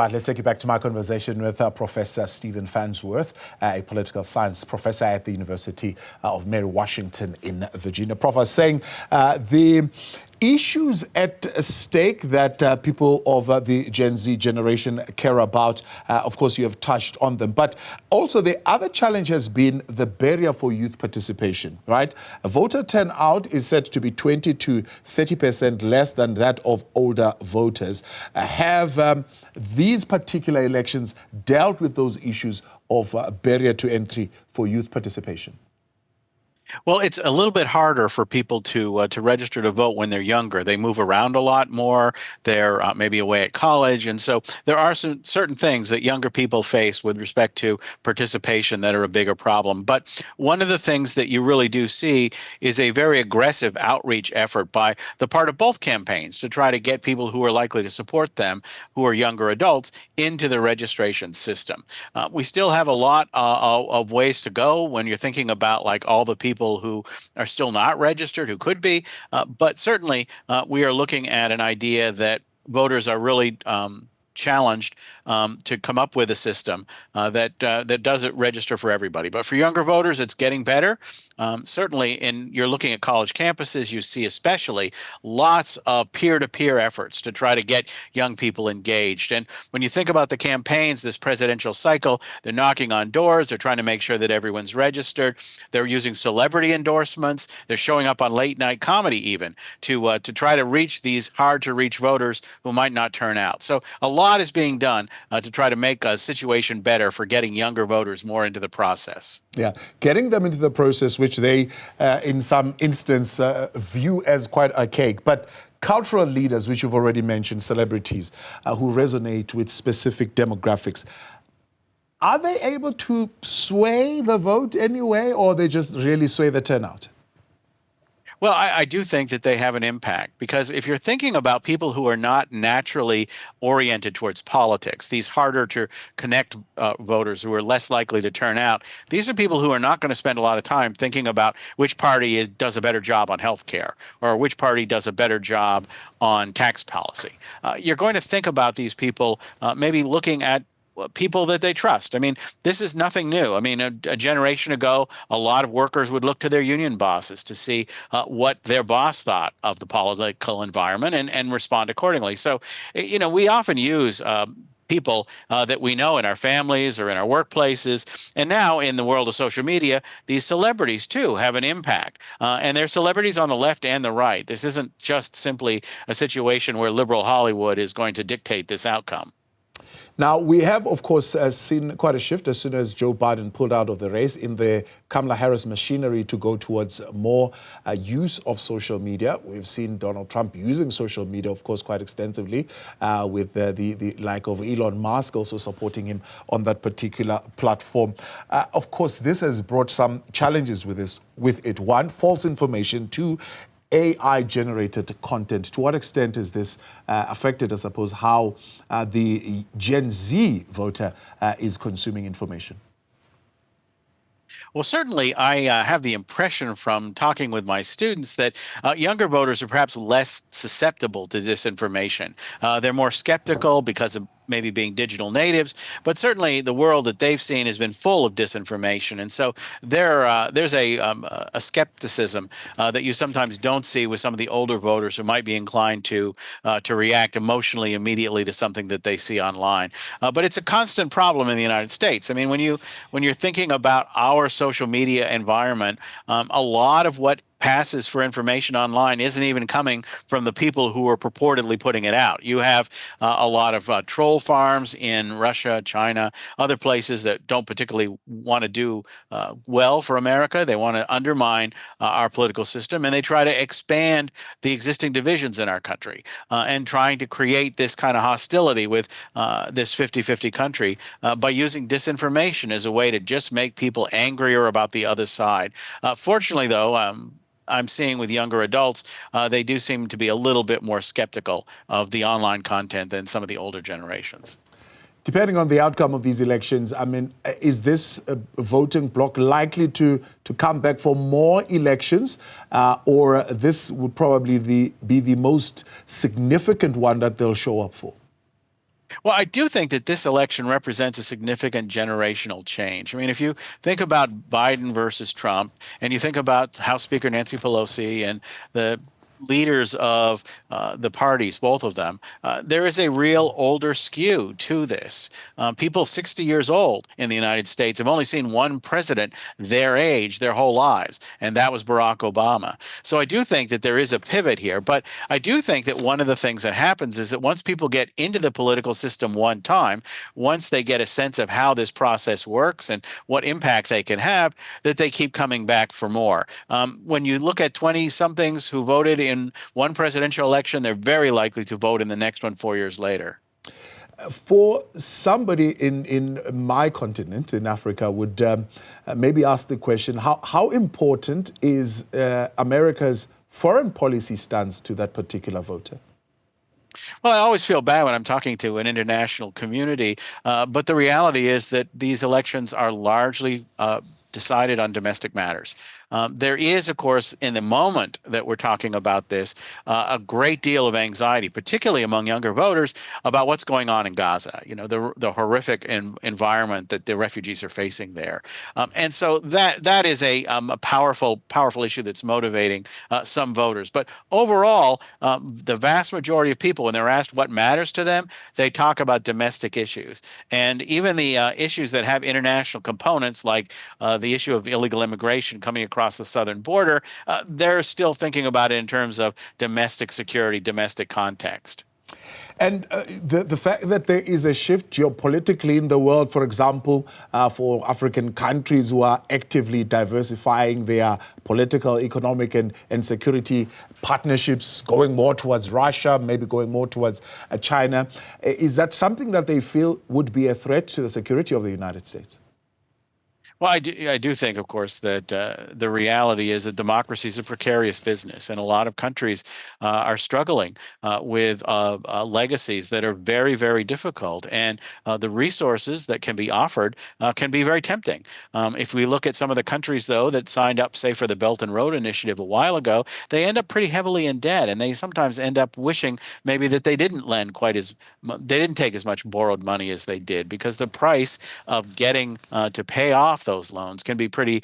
right, let's take you back to my conversation with Professor Stephen Farnsworth, a political science professor at the University of Mary Washington in Virginia. Prof was saying the issues at stake that people of the Gen Z generation care about, of course, you have touched on them. But also the other challenge has been the barrier for youth participation, right? Voter turnout is said to be 20 to 30% less than that of older voters. Have these particular elections dealt with those issues of barrier to entry for youth participation? Well, it's a little bit harder for people to register to vote when they're younger. They move around a lot more. They're maybe away at college. And so there are some certain things that younger people face with respect to participation that are a bigger problem. But one of the things that you really do see is a very aggressive outreach effort by the part of both campaigns to try to get people who are likely to support them, who are younger adults, into the registration system. We still have a lot of ways to go when you're thinking about like all the people who are still not registered, who could be, but certainly we are looking at an idea that voters are really challenged to come up with a system that doesn't register for everybody. But for younger voters, it's getting better. Certainly, you're looking at college campuses, you see especially lots of peer-to-peer efforts to try to get young people engaged. And when you think about the campaigns, this presidential cycle, they're knocking on doors, they're trying to make sure that everyone's registered, they're using celebrity endorsements, they're showing up on late-night comedy even to try to reach these hard-to-reach voters who might not turn out. So a lot is being done to try to make a situation better for getting younger voters more into the process. Yeah, getting them into the process, which they, in some instance, view as quite archaic. But cultural leaders, which you've already mentioned, celebrities, who resonate with specific demographics, are they able to sway the vote anyway, or they just really sway the turnout? Well, I do think that they have an impact, because if you're thinking about people who are not naturally oriented towards politics, these harder to connect voters who are less likely to turn out, these are people who are not going to spend a lot of time thinking about which party does a better job on health care or which party does a better job on tax policy. You're going to think about these people maybe looking at people that they trust. I mean, this is nothing new. I mean, a generation ago, a lot of workers would look to their union bosses to see what their boss thought of the political environment and respond accordingly. So, you know, we often use people that we know in our families or in our workplaces. And now in the world of social media, these celebrities too have an impact. And they're celebrities on the left and the right. This isn't just simply a situation where liberal Hollywood is going to dictate this outcome. Now, we have, of course, seen quite a shift as soon as Joe Biden pulled out of the race in the Kamala Harris machinery to go towards more use of social media. We've seen Donald Trump using social media, of course, quite extensively, with the like of Elon Musk also supporting him on that particular platform. Of course, this has brought some challenges with it. One, false information. Two, AI-generated content. To what extent is this affected, I suppose, how the Gen Z voter is consuming information? Well, certainly, I have the impression from talking with my students that younger voters are perhaps less susceptible to disinformation. They're more skeptical because of maybe being digital natives, but certainly the world that they've seen has been full of disinformation. And so there's a skepticism that you sometimes don't see with some of the older voters who might be inclined to react emotionally immediately to something that they see online. But it's a constant problem in the United States. I mean, when you're thinking about our social media environment, a lot of what passes for information online isn't even coming from the people who are purportedly putting it out. You have a lot of troll farms in Russia, China, other places that don't particularly want to do well for America. They want to undermine our political system, and they try to expand the existing divisions in our country and trying to create this kind of hostility with this 50-50 country by using disinformation as a way to just make people angrier about the other side. Fortunately, though, I'm seeing with younger adults, they do seem to be a little bit more skeptical of the online content than some of the older generations. Depending on the outcome of these elections, I mean, is this voting bloc likely to come back for more elections, or this would probably be the most significant one that they'll show up for? Well, I do think that this election represents a significant generational change. I mean, if you think about Biden versus Trump, and you think about House Speaker Nancy Pelosi and the leaders of the parties, both of them, there is a real older skew to this. People 60 years old in the United States have only seen one president their age their whole lives, and that was Barack Obama. So I do think that there is a pivot here, but I do think that one of the things that happens is that once people get into the political system one time, once they get a sense of how this process works and what impacts they can have, that they keep coming back for more. When you look at 20 somethings who voted in one presidential election, they're very likely to vote in the next one 4 years later. For somebody in my continent, in Africa, would maybe ask the question, how important is America's foreign policy stance to that particular voter? Well, I always feel bad when I'm talking to an international community, but the reality is that these elections are largely decided on domestic matters. There is, of course, in the moment that we're talking about this, a great deal of anxiety, particularly among younger voters, about what's going on in Gaza. You know, the horrific environment that the refugees are facing there, and so that is a powerful issue that's motivating some voters. But overall, the vast majority of people, when they're asked what matters to them, they talk about domestic issues, and even the issues that have international components, like the issue of illegal immigration coming across the southern border, they're still thinking about it in terms of domestic security, domestic context. And the fact that there is a shift geopolitically in the world, for example, for African countries who are actively diversifying their political, economic, and security partnerships, going more towards Russia, maybe going more towards China, is that something that they feel would be a threat to the security of the United States? Well, I do think, of course, that the reality is that democracy is a precarious business, and a lot of countries are struggling with legacies that are very, very difficult. And the resources that can be offered can be very tempting. If we look at some of the countries, though, that signed up, say, for the Belt and Road Initiative a while ago, they end up pretty heavily in debt, and they sometimes end up wishing maybe that they didn't they didn't take as much borrowed money as they did, because the price of getting to pay off those loans can be pretty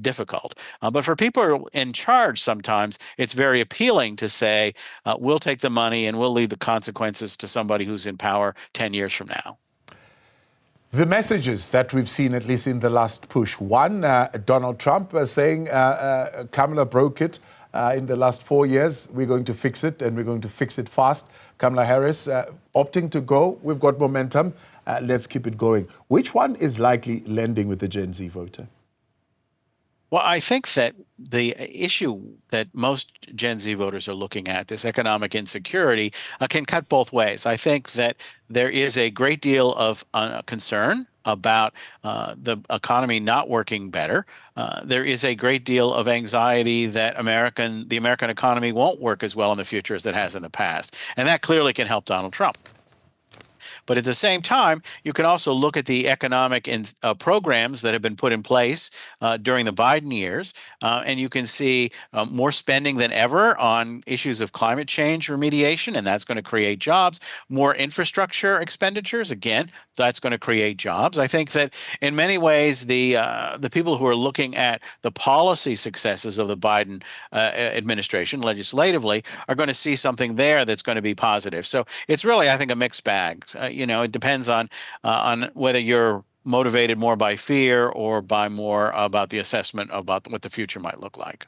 difficult. But for people who are in charge, sometimes it's very appealing to say, we'll take the money and we'll leave the consequences to somebody who's in power 10 years from now. The messages that we've seen, at least in the last push. One, Donald Trump saying Kamala broke it in the last 4 years. We're going to fix it, and we're going to fix it fast. Kamala Harris opting to go. We've got momentum. Let's keep it going. Which one is likely landing with the Gen Z voter? Well, I think that the issue that most Gen Z voters are looking at, this economic insecurity, can cut both ways. I think that there is a great deal of concern about the economy not working better. There is a great deal of anxiety that the American economy won't work as well in the future as it has in the past. And that clearly can help Donald Trump. But at the same time, you can also look at the economic programs that have been put in place during the Biden years, and you can see more spending than ever on issues of climate change remediation, and that's going to create jobs. More infrastructure expenditures, again, that's going to create jobs. I think that in many ways, the people who are looking at the policy successes of the Biden administration legislatively are going to see something there that's going to be positive. So it's really, I think, a mixed bag. It depends on whether you're motivated more by fear or by more about the assessment about what the future might look like.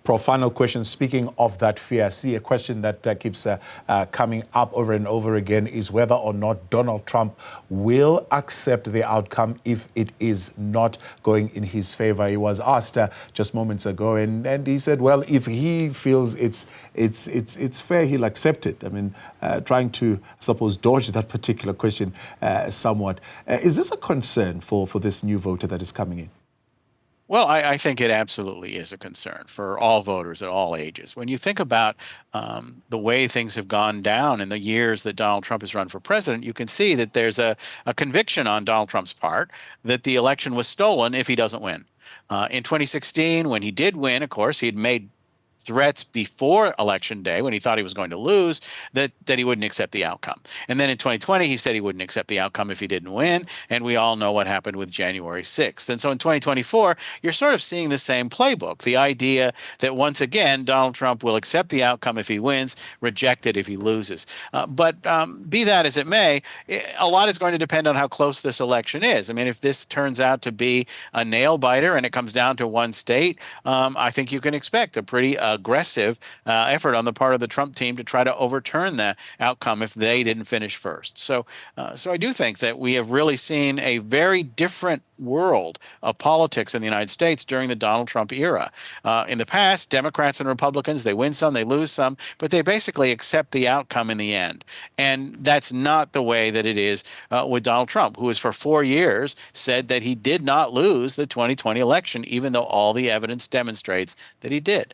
Prof, final question. Speaking of that fear, I see a question that keeps coming up over and over again is whether or not Donald Trump will accept the outcome if it is not going in his favor. He was asked just moments ago, and he said, well, if he feels it's fair, he'll accept it. I mean, trying to, I suppose, dodge that particular question somewhat. Is this a concern for this new voter that is coming in? Well, I think it absolutely is a concern for all voters at all ages. When you think about the way things have gone down in the years that Donald Trump has run for president, you can see that there's a conviction on Donald Trump's part that the election was stolen if he doesn't win. In 2016, when he did win, of course, he had made threats before Election Day when he thought he was going to lose that he wouldn't accept the outcome. And then in 2020, he said he wouldn't accept the outcome if he didn't win. And we all know what happened with January 6th. And so in 2024, you're sort of seeing the same playbook, the idea that once again, Donald Trump will accept the outcome if he wins, reject it if he loses. But be that as it may, a lot is going to depend on how close this election is. I mean, if this turns out to be a nail biter and it comes down to one state, I think you can expect a pretty aggressive effort on the part of the Trump team to try to overturn the outcome if they didn't finish first. So I do think that we have really seen a very different world of politics in the United States during the Donald Trump era. In the past, Democrats and Republicans, they win some, they lose some, but they basically accept the outcome in the end. And that's not the way that it is with Donald Trump, who has for 4 years said that he did not lose the 2020 election, even though all the evidence demonstrates that he did.